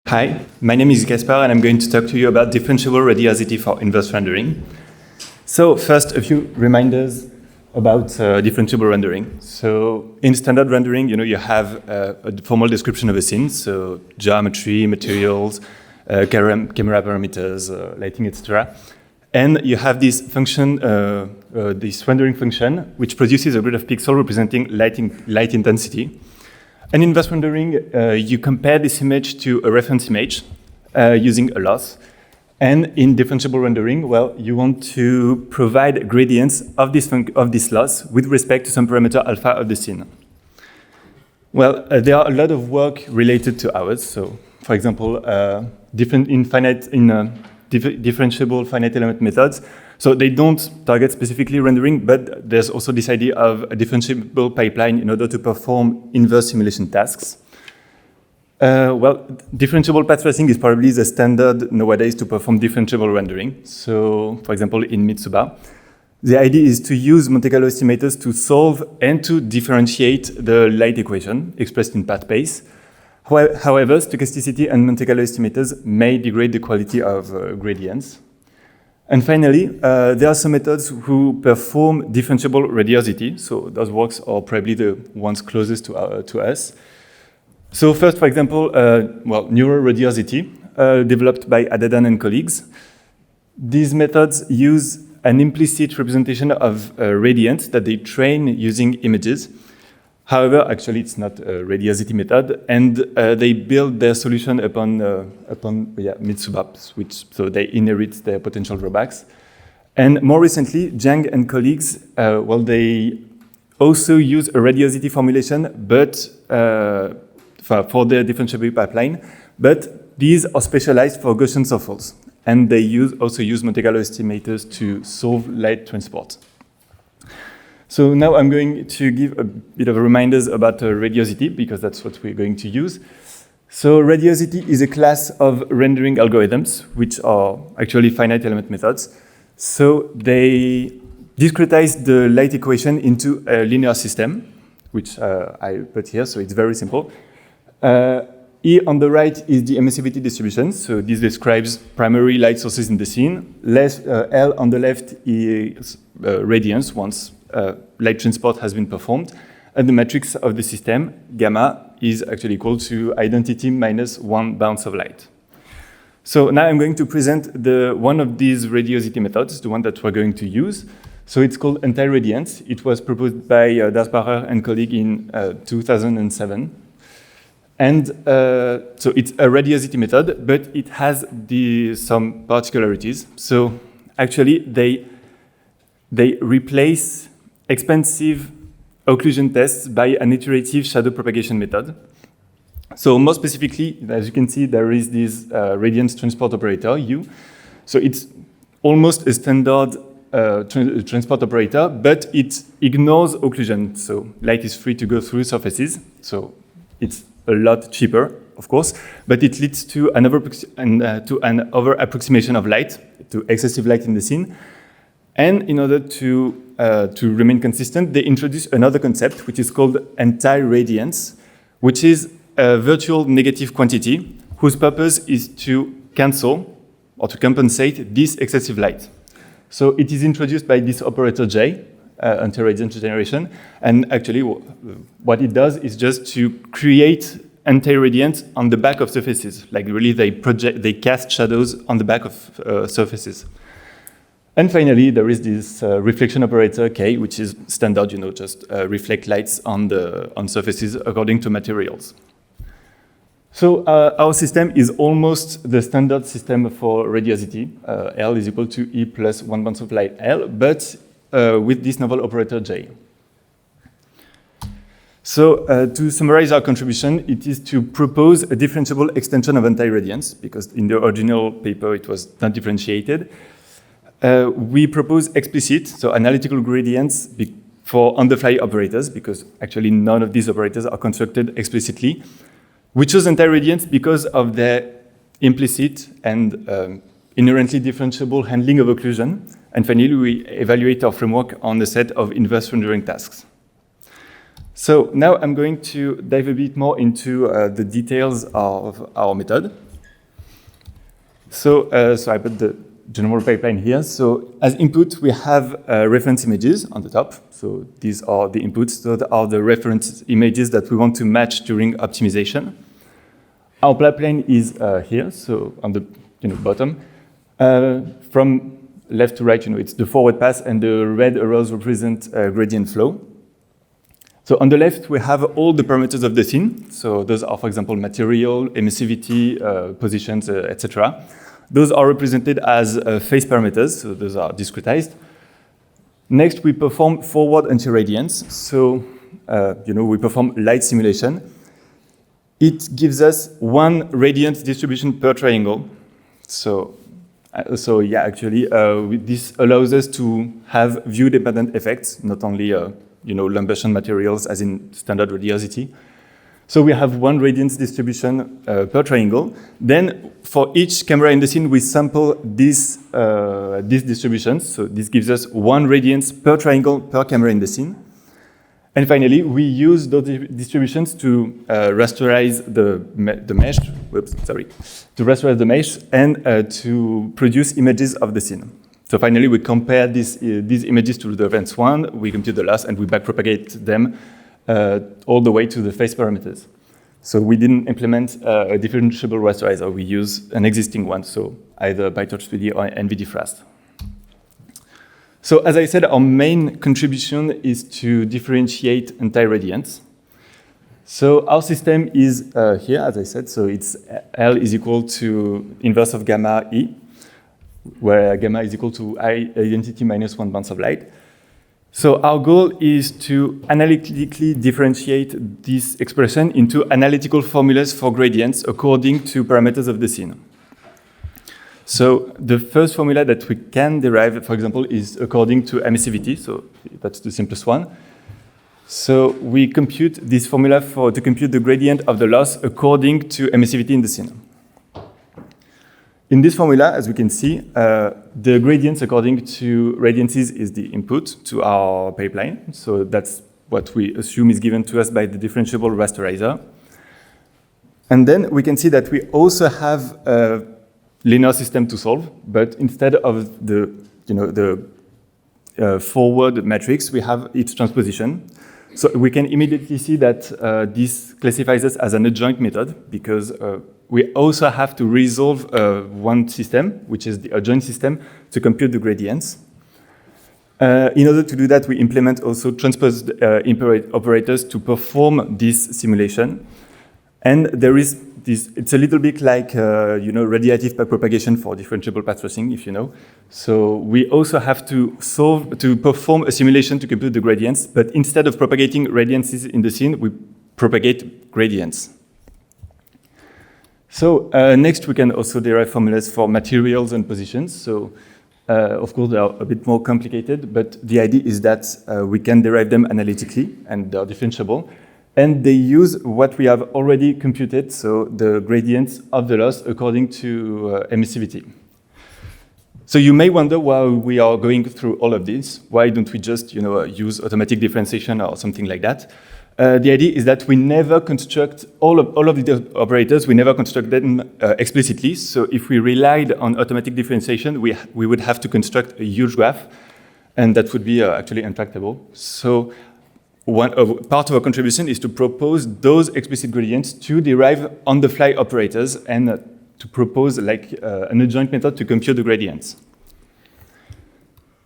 Hi, my name is Gaspard, and I'm going to talk to you about differentiable radiosity for inverse rendering. So first, a few reminders about differentiable rendering. So in standard rendering, you have a formal description of a scene, so geometry, materials, camera parameters, lighting, etc. And you have this function, this rendering function, which produces a grid of pixels representing light intensity. In inverse rendering, you compare this image to a reference image using a loss. And in differentiable rendering, well, you want to provide gradients of this loss with respect to some parameter alpha of the scene. Well, there are a lot of work related to ours. So, for example, differentiable finite element methods. So they don't target specifically rendering, but there's also this idea of a differentiable pipeline in order to perform inverse simulation tasks. Well, differentiable path tracing is probably the standard nowadays to perform differentiable rendering. So, for example, in Mitsuba, the idea is to use Monte Carlo estimators to solve and to differentiate the light equation expressed in path space. However, stochasticity and Monte Carlo estimators may degrade the quality of gradients. And finally, there are some methods who perform differentiable radiosity. So those works are probably the ones closest to us. So first, for example, neural radiosity, developed by Adadan and colleagues. These methods use an implicit representation of radiant that they train using images. However, actually, it's not a radiosity method, and they build their solution upon Mitsuba, so they inherit their potential drawbacks. And more recently, Zhang and colleagues, they also use a radiosity formulation, but for their differentiable pipeline, but these are specialized for Gaussian surfers, and they also use Monte Carlo estimators to solve light transport. So now I'm going to give a bit of reminders about radiosity, because that's what we're going to use. So radiosity is a class of rendering algorithms, which are actually finite element methods. So they discretize the light equation into a linear system, which I put here, so it's very simple. E on the right is the emissivity distribution, so this describes primary light sources in the scene. L on the left is radiance once light transport has been performed, and the matrix of the system, gamma, is actually equal to identity minus one bounce of light. So now I'm going to present one of these radiosity methods, the one that we're going to use. So it's called anti-radiance. It was proposed by Gaspard and colleague in 2007. And so it's a radiosity method, but it has some particularities. So actually, they replace expensive occlusion tests by an iterative shadow propagation method. So more specifically, as you can see, there is this radiance transport operator, U. So it's almost a standard transport operator, but it ignores occlusion. So light is free to go through surfaces. So it's a lot cheaper, of course, but it leads to an over-approximation of light, to excessive light in the scene. And in order to remain consistent, they introduce another concept, which is called anti-radiance, which is a virtual negative quantity whose purpose is to cancel or to compensate this excessive light. So it is introduced by this operator J, anti-radiance generation, and actually what it does is just to create anti-radiance on the back of surfaces. Like really, they cast shadows on the back of surfaces. And finally, there is this reflection operator K, which is standard, just reflect lights on surfaces according to materials. So our system is almost the standard system for radiosity. L is equal to E plus one bounce of light L, but with this novel operator J. So to summarize our contribution, it is to propose a differentiable extension of anti-radiance, because in the original paper it was not differentiated. We propose explicit, so analytical gradients for on-the-fly operators, because actually none of these operators are constructed explicitly. We chose anti-radiance because of their implicit and inherently differentiable handling of occlusion. And finally, we evaluate our framework on a set of inverse rendering tasks. So now I'm going to dive a bit more into the details of our method. So I put the general pipeline here. So as input, we have reference images on the top. So these are the inputs. Those are the reference images that we want to match during optimization. Our pipeline is here, so on the bottom. From left to right, it's the forward pass, and the red arrows represent gradient flow. So on the left, we have all the parameters of the scene. So those are, for example, material, emissivity, positions, etc. Those are represented as phase parameters, so those are discretized. Next, we perform forward anti-radiance. So, we perform light simulation. It gives us one radiance distribution per triangle. So actually, this allows us to have view-dependent effects, not only Lambert materials as in standard radiosity. So we have one radiance distribution per triangle. Then for each camera in the scene, we sample these distributions. So this gives us one radiance per triangle per camera in the scene. And finally, we use those distributions to rasterize the mesh. To rasterize the mesh and to produce images of the scene. So finally, we compare these images to the reference one, we compute the loss, and we backpropagate them all the way to the phase parameters. So we didn't implement a differentiable rasterizer. We use an existing one, so either PyTorch 3D or NVDFrast. So as I said, our main contribution is to differentiate anti-radiance. So our system is here, as I said, so it's L is equal to inverse of gamma E, where gamma is equal to I identity minus 1 bounce of light. So our goal is to analytically differentiate this expression into analytical formulas for gradients according to parameters of the scene. So the first formula that we can derive, for example, is according to emissivity. So that's the simplest one. So we compute this formula to compute the gradient of the loss according to emissivity in the scene. In this formula, as we can see, the gradients according to radiances is the input to our pipeline. So that's what we assume is given to us by the differentiable rasterizer. And then we can see that we also have a linear system to solve, but instead of the forward matrix, we have its transposition. So we can immediately see that this classifies us as an adjoint method because we also have to resolve one system, which is the adjoint system, to compute the gradients. In order to do that, we implement also transposed operators to perform this simulation. And there is this, it's a little bit like, radiative backpropagation for differentiable path tracing, if you know. So we also have to perform a simulation to compute the gradients, but instead of propagating radiances in the scene, we propagate gradients. So next, we can also derive formulas for materials and positions. So of course, they are a bit more complicated, but the idea is that we can derive them analytically, and they are differentiable. And they use what we have already computed, so the gradients of the loss according to emissivity. So you may wonder why we are going through all of this. Why don't we just use automatic differentiation or something like that? The idea is that we never construct all of the operators, we never construct them explicitly. So if we relied on automatic differentiation, we would have to construct a huge graph, and that would be actually intractable. So part of our contribution is to propose those explicit gradients to derive on-the-fly operators and to propose an adjoint method to compute the gradients.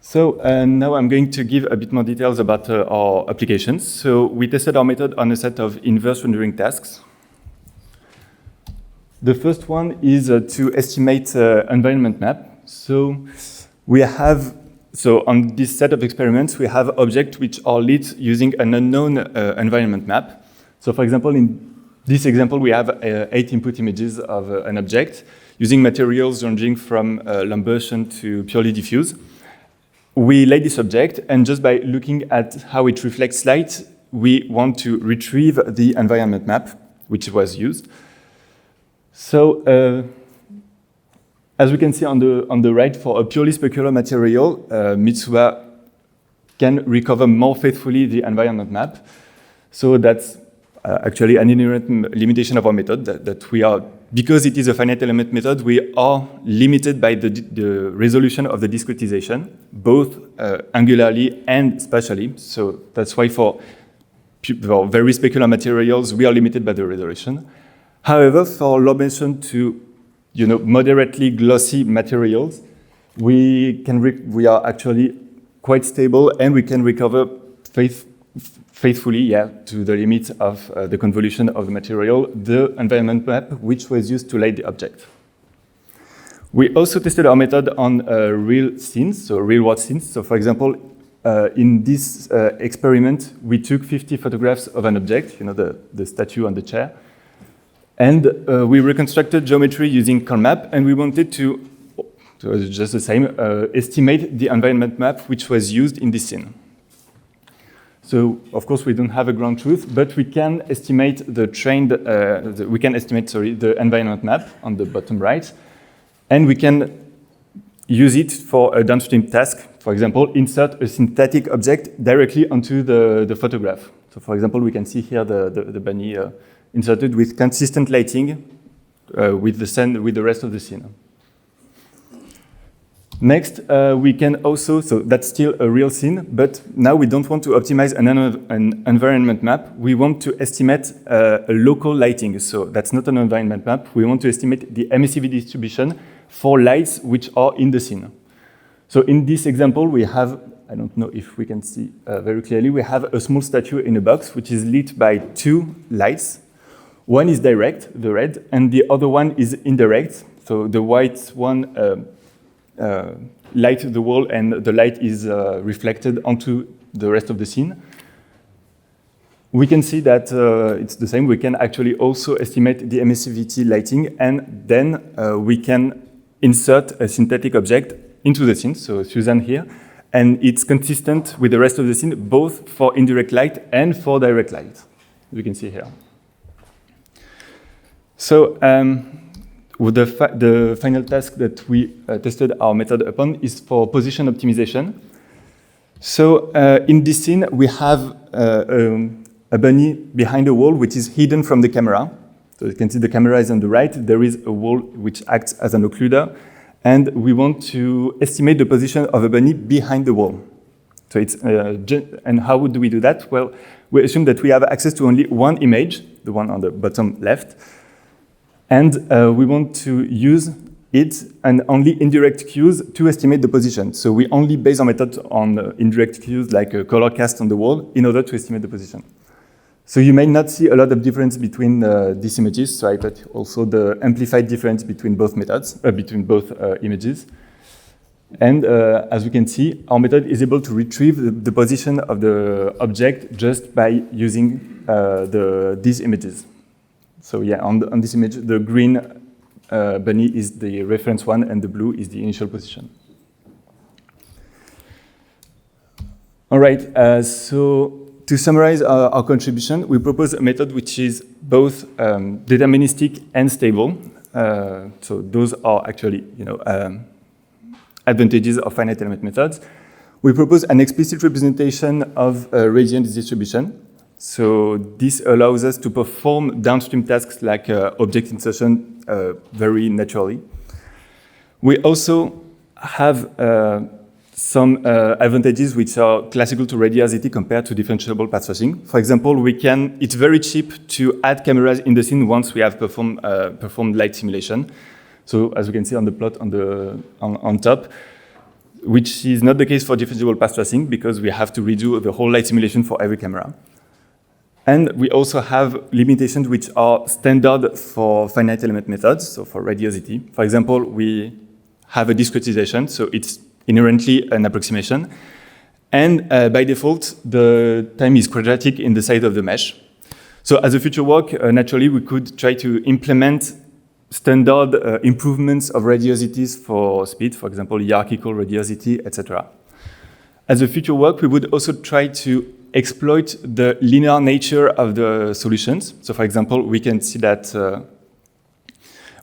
So now I'm going to give a bit more details about our applications. So we tested our method on a set of inverse rendering tasks. The first one is to estimate environment map. So on this set of experiments, we have objects which are lit using an unknown environment map. So for example, in this example, we have 8 input images of an object using materials ranging from Lambertian to purely diffuse. We light this object, and just by looking at how it reflects light, we want to retrieve the environment map, which was used. So as we can see on the right, for a purely specular material, Mitsuha can recover more faithfully the environment map. So that's actually an inherent limitation of our method, that we are because it is a finite element method, we are limited by the resolution of the discretization, both angularly and spatially. So that's why for very specular materials, we are limited by the resolution. However, for low motion to moderately glossy materials, we are actually quite stable, and we can recover faithfully, to the limits of the convolution of the material, the environment map which was used to light the object. We also tested our method on real scenes, so real-world scenes. So for example, in this experiment, we took 50 photographs of an object, the statue on the chair, and we reconstructed geometry using CalMap, and we wanted to just the same, estimate the environment map which was used in this scene. So, of course, we don't have a ground truth, but we can estimate the environment map on the bottom right, and we can use it for a downstream task. For example, insert a synthetic object directly onto the photograph. So, for example, we can see here the bunny inserted with consistent lighting with the rest of the scene. Next, we can also, so that's still a real scene, but now we don't want to optimize an environment map. We want to estimate a local lighting. So that's not an environment map. We want to estimate the emissivity distribution for lights which are in the scene. So in this example, we have, I don't know if we can see very clearly, we have a small statue in a box which is lit by 2 lights. One is direct, the red, and the other one is indirect. So the white one light the wall, and the light is reflected onto the rest of the scene. We can see that it's the same. We can actually also estimate the emissivity lighting, and then we can insert a synthetic object into the scene, so Suzanne here, and it's consistent with the rest of the scene, both for indirect light and for direct light, as you can see here. So, the final task that we tested our method upon is for position optimization. So in this scene, we have a bunny behind a wall which is hidden from the camera. So you can see the camera is on the right. There is a wall which acts as an occluder. And we want to estimate the position of a bunny behind the wall. So it's, and how do we do that? Well, we assume that we have access to only one image, the one on the bottom left. And we want to use it and only indirect cues to estimate the position. So we only base our method on indirect cues like a color cast on the wall in order to estimate the position. So you may not see a lot of difference between these images. So I put also the amplified difference between both methods, between both images. And as we can see, our method is able to retrieve the position of the object just by using these images. So yeah, on this image, the green bunny is the reference one, and the blue is the initial position. All right, so to summarize our contribution, we propose a method which is both deterministic and stable. So those are actually, advantages of finite element methods. We propose an explicit representation of radiant distribution. So this allows us to perform downstream tasks like object insertion very naturally. We also have some advantages which are classical to radiosity compared to differentiable path tracing. For example, it's very cheap to add cameras in the scene once we have performed light simulation. So as we can see on the plot on top, which is not the case for differentiable path tracing because we have to redo the whole light simulation for every camera. And we also have limitations which are standard for finite element methods, so for radiosity. For example, we have a discretization, so it's inherently an approximation. And by default, the time is quadratic in the side of the mesh. So as a future work, naturally, we could try to implement standard improvements of radiosities for speed, for example, hierarchical radiosity, etc. As a future work, we would also try to exploit the linear nature of the solutions. So for example, we can see that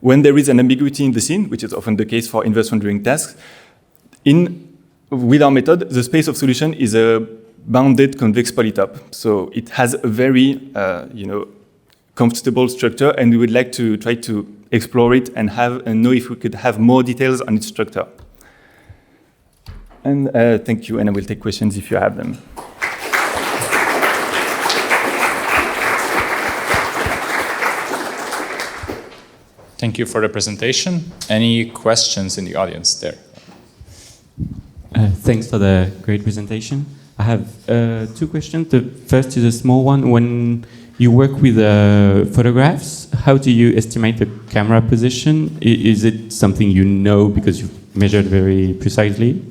when there is an ambiguity in the scene, which is often the case for inverse rendering tasks, with our method, the space of solution is a bounded convex polytope. So it has a very comfortable structure, and we would like to try to explore it and know if we could have more details on its structure. And thank you, and I will take questions if you have them. Thank you for the presentation. Any questions in the audience there? Thanks for the great presentation. I have two questions. The first is a small one. When you work with photographs, how do you estimate the camera position? Is it something you know because you've measured very precisely?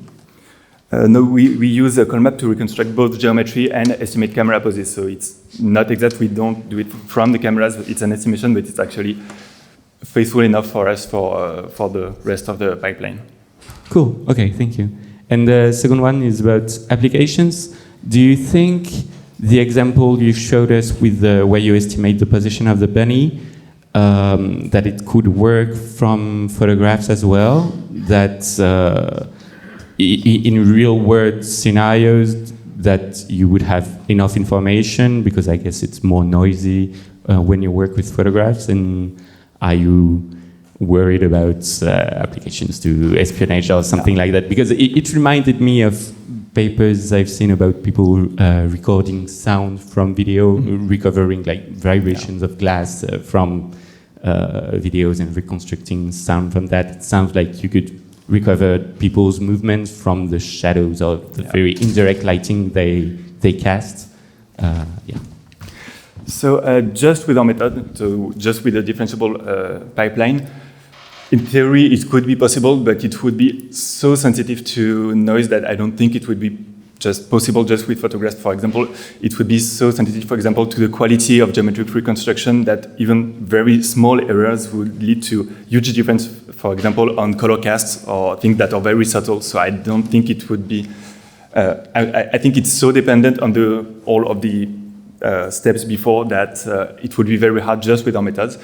No, we use a Colmap to reconstruct both geometry and estimate camera poses. So it's not exact. We don't do it from the cameras. It's an estimation, but it's actually faithful enough for us for the rest of the pipeline. Cool. Okay, thank you. And the second one is about applications. Do you think the example you showed us with where you estimate the position of the bunny, that it could work from photographs as well? That in real world scenarios that you would have enough information, because I guess it's more noisy when you work with photographs. And are you worried about applications to espionage or something like that? Because it reminded me of papers I've seen about people recording sound from video, recovering like vibrations of glass from videos and reconstructing sound from that. It sounds like you could recover people's movements from the shadows or the very indirect lighting they cast. So just with our method, so just with a differentiable pipeline, in theory it could be possible, but it would be so sensitive to noise that I don't think it would be just possible just with photographs. For example, it would be so sensitive, for example, to the quality of geometric reconstruction that even very small errors would lead to huge difference, for example, on color casts or things that are very subtle. So I don't think it would be, I think it's so dependent on all of the steps before that it would be very hard just with our methods.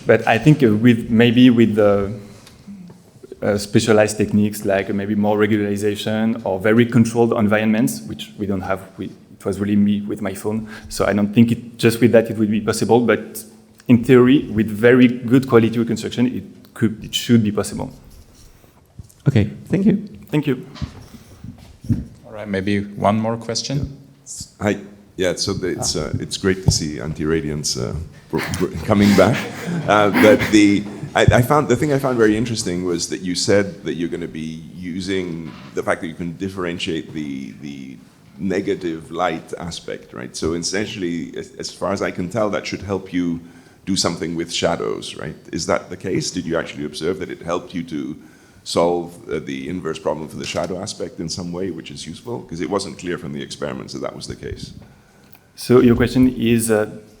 But I think with specialized techniques like maybe more regularization or very controlled environments, which we don't have. It was really me with my phone. So I don't think just with that it would be possible. But in theory, with very good quality reconstruction, it should be possible. Okay, thank you. Thank you. All right, maybe one more question. Hi. Yeah, so it's great to see anti-radiance coming back. But the thing I found very interesting was that you said that you're going to be using the fact that you can differentiate the negative light aspect, right? So essentially, as far as I can tell, that should help you do something with shadows, right? Is that the case? Did you actually observe that it helped you to solve the inverse problem for the shadow aspect in some way, which is useful? Because it wasn't clear from the experiments that was the case. So your question is,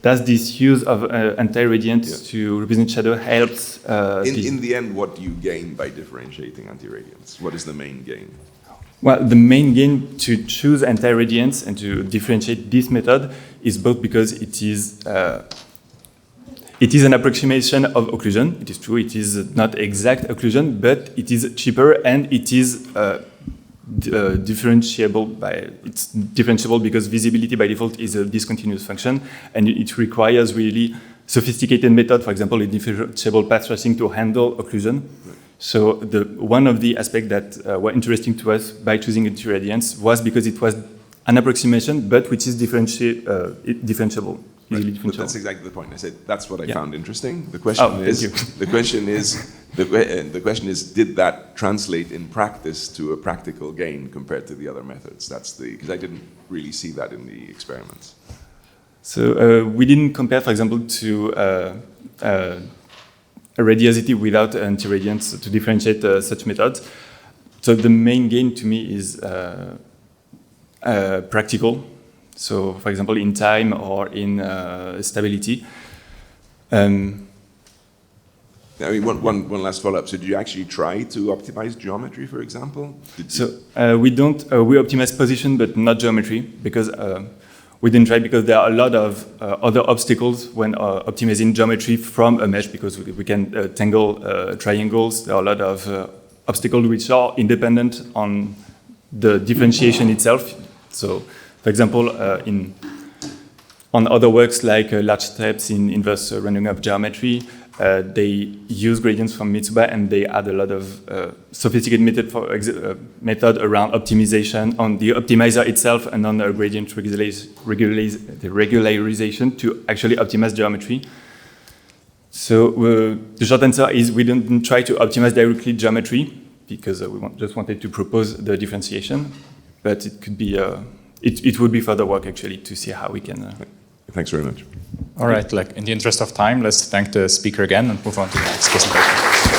does this use of anti-radiance to represent shadow helps? In the end, what do you gain by differentiating anti-radiance? What is the main gain? Well, the main gain to choose anti-radiance and to differentiate this method is both because it is an approximation of occlusion. It is true, it is not exact occlusion, but it is cheaper and it is differentiable it's differentiable because visibility by default is a discontinuous function, and it requires really sophisticated method, for example, a differentiable path tracing to handle occlusion. Right. So one of the aspects that were interesting to us by choosing anti-radiance was because it was an approximation, but which is differentiable. Right. But that's exactly the point. I said that's what I found interesting. The question is, did that translate in practice to a practical gain compared to the other methods? Because I didn't really see that in the experiments. So we didn't compare, for example, to a radiosity without anti-radiance to differentiate such methods. So the main gain to me is practical. So, for example, in time or in stability. I mean, one last follow-up. So, did you actually try to optimize geometry, for example? We don't. We optimize position, but not geometry, because we didn't try because there are a lot of other obstacles when optimizing geometry from a mesh, because we can tangle triangles. There are a lot of obstacles which are independent on the differentiation itself. So, for example, On other works like large steps in inverse rounding up geometry, they use gradients from Mitsuba, and they add a lot of sophisticated method around optimization on the optimizer itself and on the gradient regularization to actually optimize geometry. So the short answer is we didn't try to optimize directly geometry because we just wanted to propose the differentiation, but it could be it would be further work actually to see how we can. Thanks very much. All right, in the interest of time, let's thank the speaker again and move on to the next presentation.